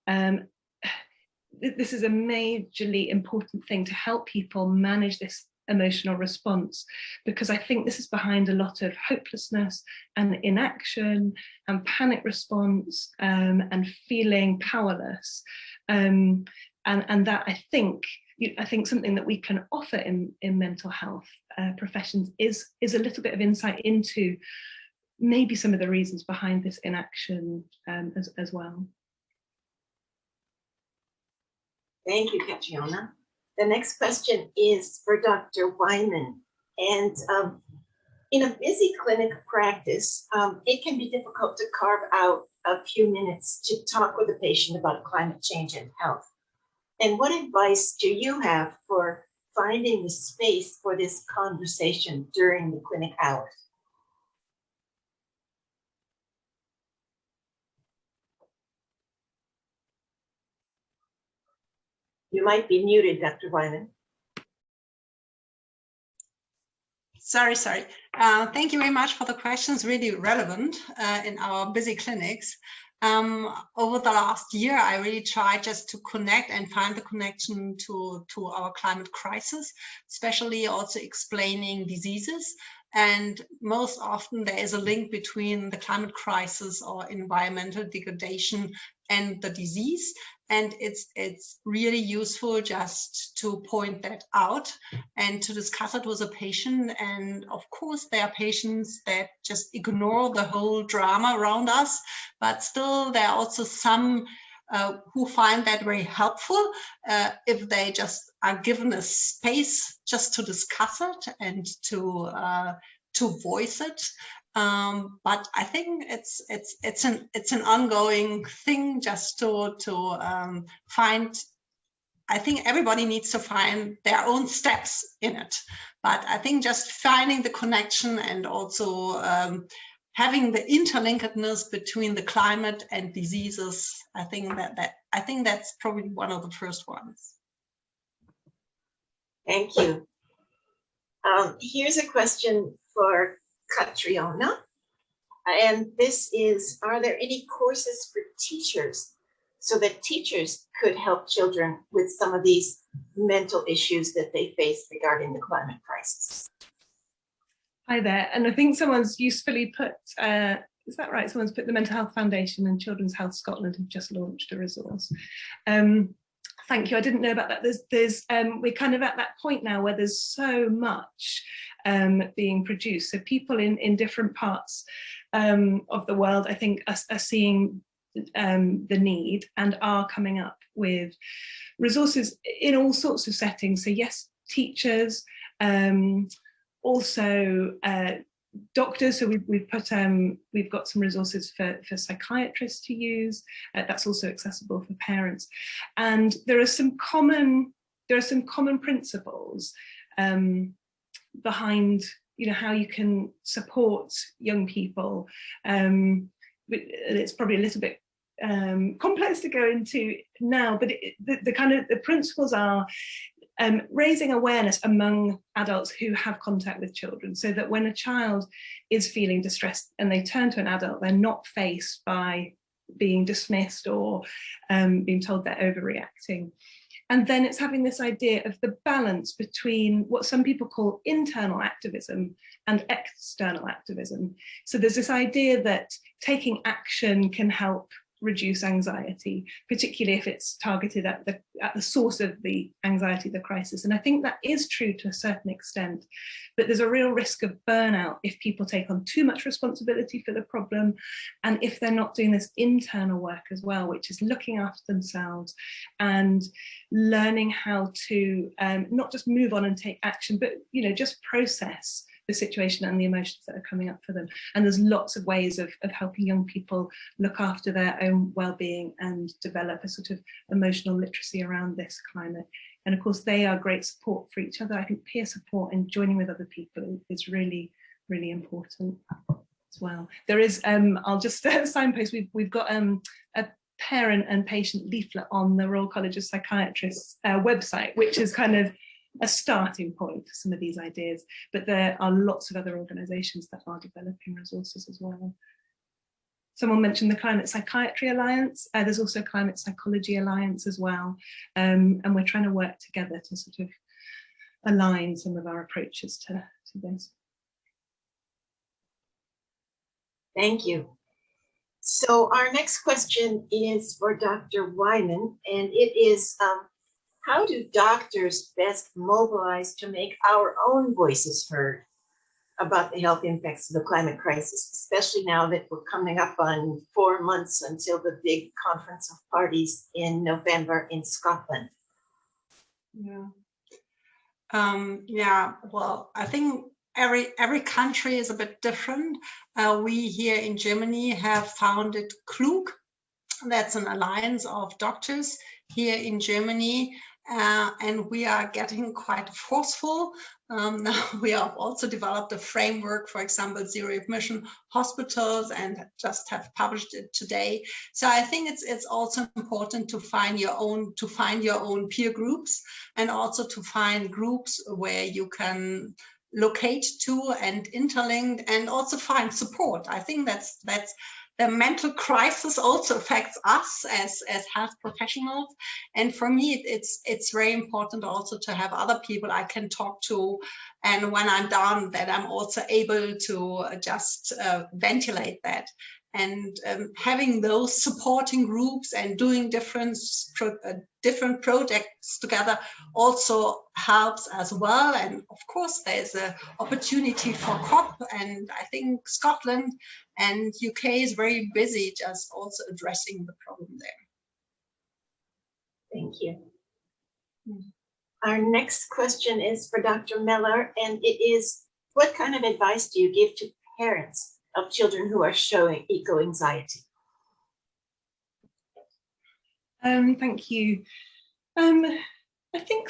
this is a majorly important thing to help people manage this emotional response, because I think this is behind a lot of hopelessness and inaction and panic response and feeling powerless. And that I think something that we can offer in mental health professions is a little bit of insight into maybe some of the reasons behind this inaction as well. Thank you, Catriona. The next question is for Dr. Wyman. And in a busy clinic practice, it can be difficult to carve out a few minutes to talk with a patient about climate change and health. And what advice do you have for finding the space for this conversation during the clinic hours? You might be muted, Dr. Wyman. Sorry. Thank you very much for the questions, really relevant in our busy clinics. Over the last year, I really tried just to connect and find the connection to our climate crisis, especially also explaining diseases. And most often there is a link between the climate crisis or environmental degradation and the disease. And it's really useful just to point that out and to discuss it with a patient. And of course, there are patients that just ignore the whole drama around us, but still there are also some who find that very helpful if they just are given a space just to discuss it and to voice it. But I think it's an ongoing thing just to find. I think everybody needs to find their own steps in it. But I think just finding the connection and also having the interlinkedness between the climate and diseases, I think that's probably one of the first ones. Thank you. Here's a question for Catriona. And this is, are there any courses for teachers so that teachers could help children with some of these mental issues that they face regarding the climate crisis? Hi there, and I think someone's usefully put, is that right? Someone's put the Mental Health Foundation and Children's Health Scotland have just launched a resource. Thank you. I didn't know about that. We're kind of at that point now where there's so much being produced. So people in different parts of the world, I think, are seeing the need and are coming up with resources in all sorts of settings. So yes, teachers, also doctors. So we've got some resources for psychiatrists to use. That's also accessible for parents. And there are some common principles behind, you know, how you can support young people. It's probably a little bit complex to go into now, but the principles are raising awareness among adults who have contact with children, so that when a child is feeling distressed and they turn to an adult, they're not faced by being dismissed or being told they're overreacting. And then it's having this idea of the balance between what some people call internal activism and external activism. So there's this idea that taking action can help reduce anxiety, particularly if it's targeted at the source of the anxiety, the crisis. And I think that is true to a certain extent, but there's a real risk of burnout if people take on too much responsibility for the problem, and if they're not doing this internal work as well, which is looking after themselves and learning how to not just move on and take action, but, you know, just process the situation and the emotions that are coming up for them. And there's lots of ways of helping young people look after their own well-being and develop a sort of emotional literacy around this climate. And of course, they are great support for each other. I think peer support and joining with other people is really, really important as well. There is, I'll just signpost, we've got a parent and patient leaflet on the Royal College of Psychiatrists website, which is kind of a starting point for some of these ideas, but there are lots of other organisations that are developing resources as well. Someone mentioned the Climate Psychiatry Alliance. There's also Climate Psychology Alliance as well, and we're trying to work together to sort of align some of our approaches to this. Thank you. So our next question is for Dr. Wyman, and it is, how do doctors best mobilize to make our own voices heard about the health impacts of the climate crisis, especially now that we're coming up on 4 months until the big conference of parties in November in Scotland? Yeah. Well, I think every country is a bit different. We here in Germany have founded Klug. That's an alliance of doctors here in Germany. And we are getting quite forceful. Now we have also developed a framework, for example, zero emission hospitals, and just have published it today. So I think it's also important to find your own peer groups, and also to find groups where you can locate to and interlink, and also find support. I think that's the mental crisis also affects us as health professionals. And for me, it's very important also to have other people I can talk to. And when I'm down, that I'm also able to just ventilate that. And having those supporting groups and doing different projects together also helps as well. And of course, there's an opportunity for COP, and I think Scotland and UK is very busy just also addressing the problem there. Thank you. Our next question is for Dr. Miller, and it is, what kind of advice do you give to parents of children who are showing eco-anxiety? Thank you. I think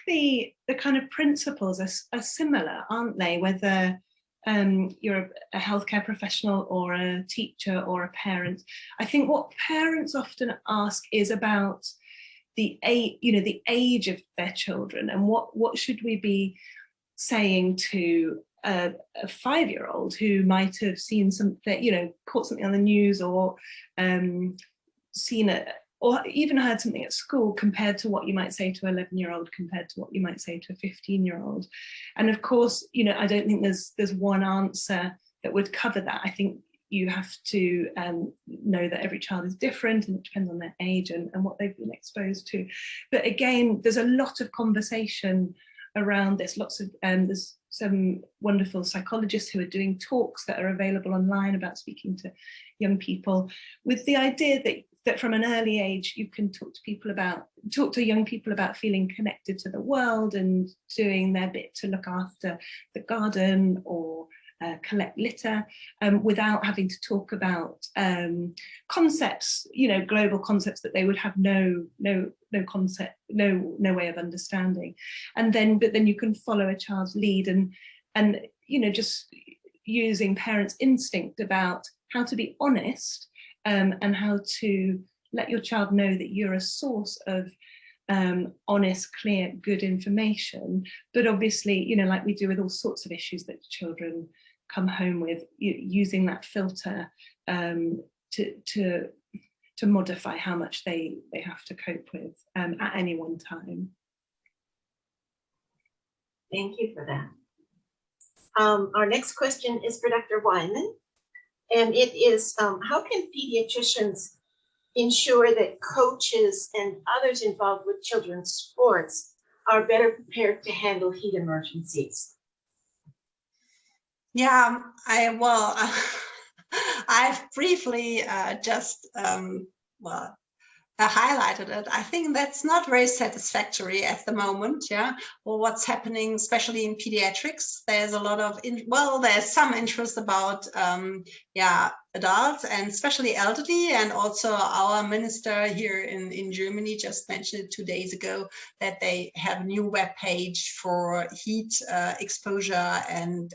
the kind of principles are similar, aren't they? Whether you're a healthcare professional or a teacher or a parent. I think what parents often ask is about the age of their children, and what should we be saying to a 5-year-old who might have seen something, caught something on the news, or seen it, or even heard something at school, compared to what you might say to an 11-year-old, compared to what you might say to a 15-year-old. And of course, I don't think there's one answer that would cover that. I think, you have to know that every child is different and it depends on their age and what they've been exposed to. But again, there's a lot of conversation around this. There's some wonderful psychologists who are doing talks that are available online about speaking to young people, with the idea that from an early age you can talk to young people about feeling connected to the world and doing their bit to look after the garden or collect litter, without having to talk about concepts, global concepts that they would have no way of understanding. But then you can follow a child's lead and just using parents' instinct about how to be honest, and how to let your child know that you're a source of honest, clear, good information. But obviously, like we do with all sorts of issues that children come home with, using that filter to modify how much they have to cope with at any one time. Thank you for that. Our next question is for Dr. Wyman, and it is, how can pediatricians ensure that coaches and others involved with children's sports are better prepared to handle heat emergencies? Yeah, I've briefly just highlighted it. I think that's not very satisfactory at the moment, or what's happening, especially in pediatrics. There's a lot of, there's some interest about, adults and especially elderly, and also our minister here in Germany just mentioned it 2 days ago that they have a new web page for heat exposure and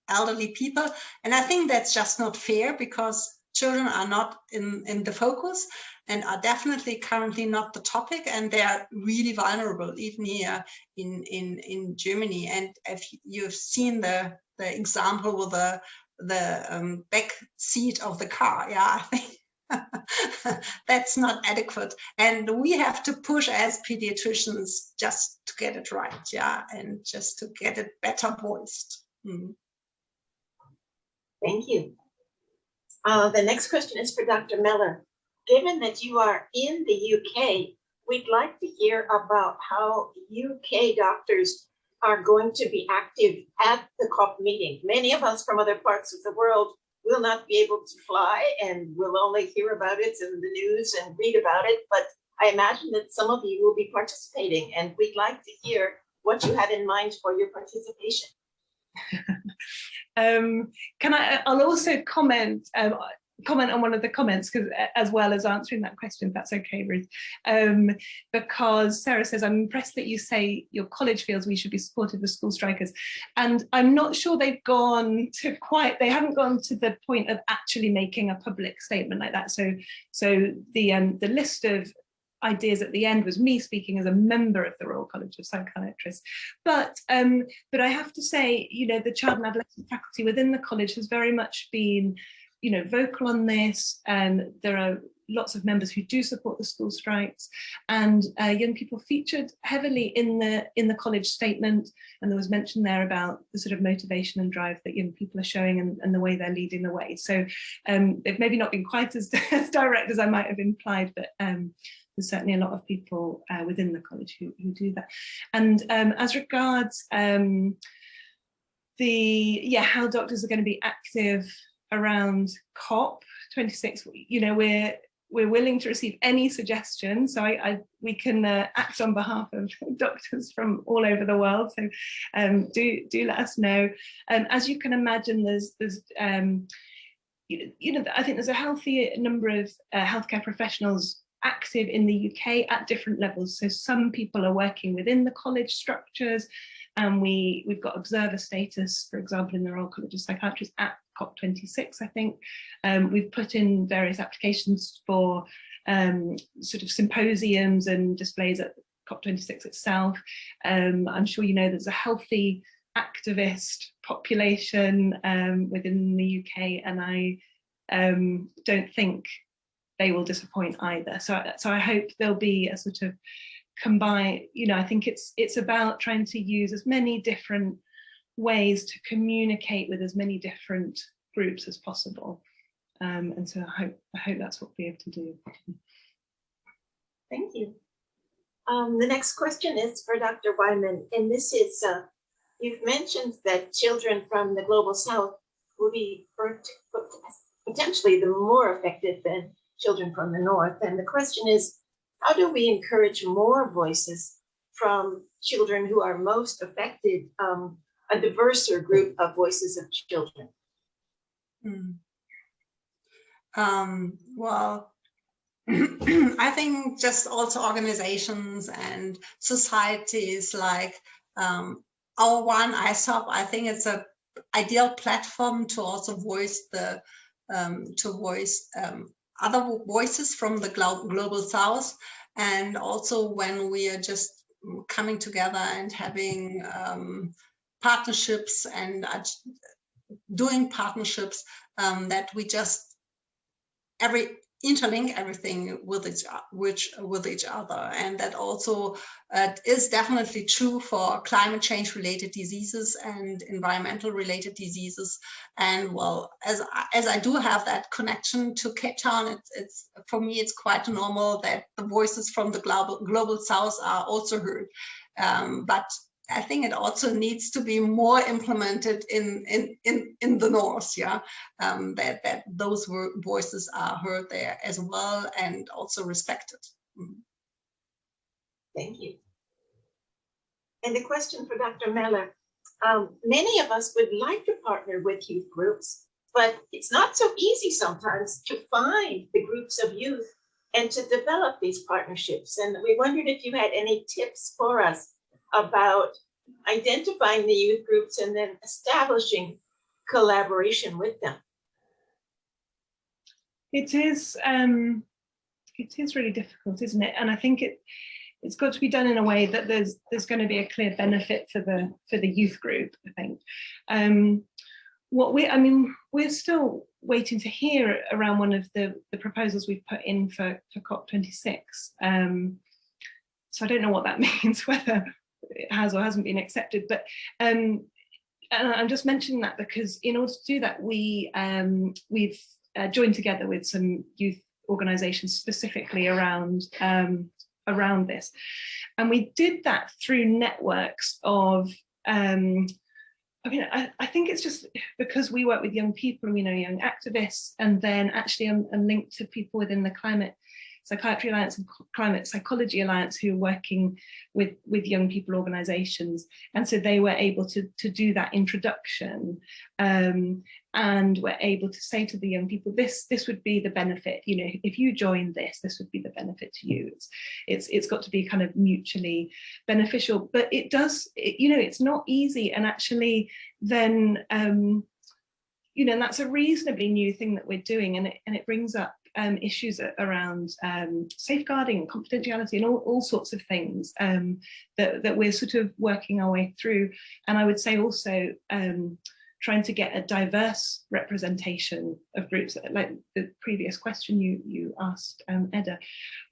elderly people. And I think that's just not fair, because children are not in the focus and are definitely currently not the topic, and they are really vulnerable, even here in Germany. And if you've seen the example with the back seat of the car, I think that's not adequate. And we have to push as pediatricians just to get it right, and just to get it better voiced. Thank you. The next question is for Dr. Meller. Given that you are in the UK, we'd like to hear about how UK doctors are going to be active at the COP meeting. Many of us from other parts of the world will not be able to fly and will only hear about it in the news and read about it, but I imagine that some of you will be participating, and we'd like to hear what you had in mind for your participation. I'll also comment on one of the comments, because as well as answering that question, if that's okay, Ruth, because Sarah says, I'm impressed that you say your college feels we should be supportive of school strikers, and I'm not sure they haven't gone to the point of actually making a public statement like that. So the list of ideas at the end was me speaking as a member of the Royal College of Psychiatrists. But I have to say, the child and adolescent faculty within the college has very much been, vocal on this, and there are lots of members who do support the school strikes, and young people featured heavily in the college statement, and there was mention there about the sort of motivation and drive that young people are showing, and the way they're leading the way. So they've maybe not been quite as direct as I might have implied, but there's certainly a lot of people within the college who do that. And as regards how doctors are going to be active around COP26, we're willing to receive any suggestions. So we can act on behalf of doctors from all over the world. So do let us know. As you can imagine, there's I think there's a healthy number of healthcare professionals active in the UK at different levels. So some people are working within the college structures, and we've got observer status, for example, in the Royal College of Psychiatrists at COP26, I think. We've put in various applications for sort of symposiums and displays at COP26 itself. I'm sure there's a healthy activist population within the UK, and I don't think they will disappoint either. So I hope there'll be a sort of combine, I think it's about trying to use as many different ways to communicate with as many different groups as possible. And so I hope that's what we'll be able to do. Thank you. The next question is for Dr. Wyman, and this is, you've mentioned that children from the Global South will be potentially the more affected than children from the North. And the question is, how do we encourage more voices from children who are most affected, a diverser group of voices of children? Well, I think just also organizations and societies like our one ISOP, I think it's an ideal platform to also voice the other voices from the global South, and also when we are just coming together and having partnerships and doing partnerships, that we just interlink everything with each other. And that also is definitely true for climate change related diseases and environmental related diseases. And well, as I do have that connection to Cape Town, it's for me, it's quite normal that the voices from the global South are also heard. But I think it also needs to be more implemented in the North, yeah, that those voices are heard there as well and also respected. Thank you. And the question for Dr. Meller, many of us would like to partner with youth groups, but it's not so easy sometimes to find the groups of youth and to develop these partnerships. And we wondered if you had any tips for us about identifying the youth groups and then establishing collaboration with them. It is really difficult, isn't it? And I think it's got to be done in a way that there's going to be a clear benefit for the youth group, I think. We're still waiting to hear around one of the proposals we've put in for COP26. So I don't know what that means, whether it has or hasn't been accepted, but and I'm just mentioning that because in order to do that, we've joined together with some youth organizations specifically around this, and we did that through networks of I think it's just because we work with young people, young activists, and then actually I'm linked to people within the Climate Psychiatry Alliance and Climate Psychology Alliance who are working with young people organizations. And so they were able to do that introduction, and were able to say to the young people, this would be the benefit, if you join this would be the benefit to you. It's got to be kind of mutually beneficial, but it's not easy. And actually then, that's a reasonably new thing that we're doing, and it brings up issues around safeguarding and confidentiality and all sorts of things that we're sort of working our way through. And I would say also trying to get a diverse representation of groups, like the previous question you asked, Edda,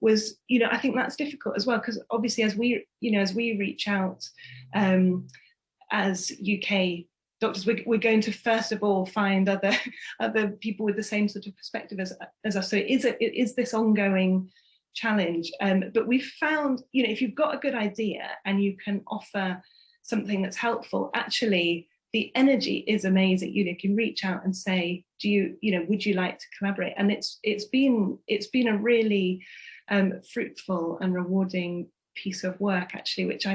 was, I think that's difficult as well, because obviously as we reach out as UK doctors, we're going to first of all find other people with the same sort of perspective as us. So it is this ongoing challenge. But we've found, if you've got a good idea and you can offer something that's helpful, actually the energy is amazing. You can reach out and say, would you like to collaborate? And it's been a really fruitful and rewarding piece of work, actually, which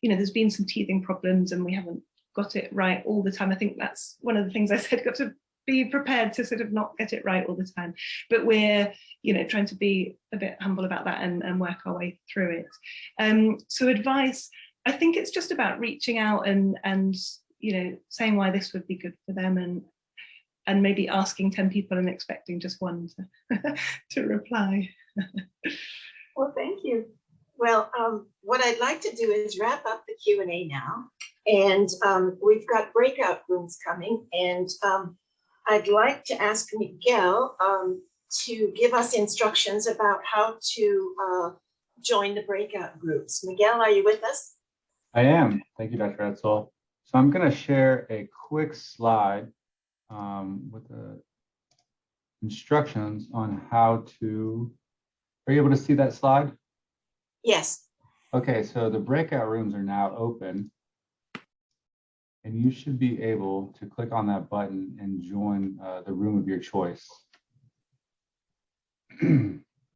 there's been some teething problems and we haven't got it right all the time. I think that's one of the things I said, got to be prepared to sort of not get it right all the time. But we're, trying to be a bit humble about that and work our way through it. So advice, I think it's just about reaching out and saying why this would be good for them, and maybe asking 10 people and expecting just one to reply. Well, thank you. Well, what I'd like to do is wrap up the Q&A now. And we've got breakout rooms coming. And I'd like to ask Miguel to give us instructions about how to join the breakout groups. Miguel, are you with us? I am. Thank you, Dr. Etzel. So I'm going to share a quick slide with instructions on how to, are you able to see that slide? Yes, Okay, so the breakout rooms are now open. And you should be able to click on that button and join the room of your choice.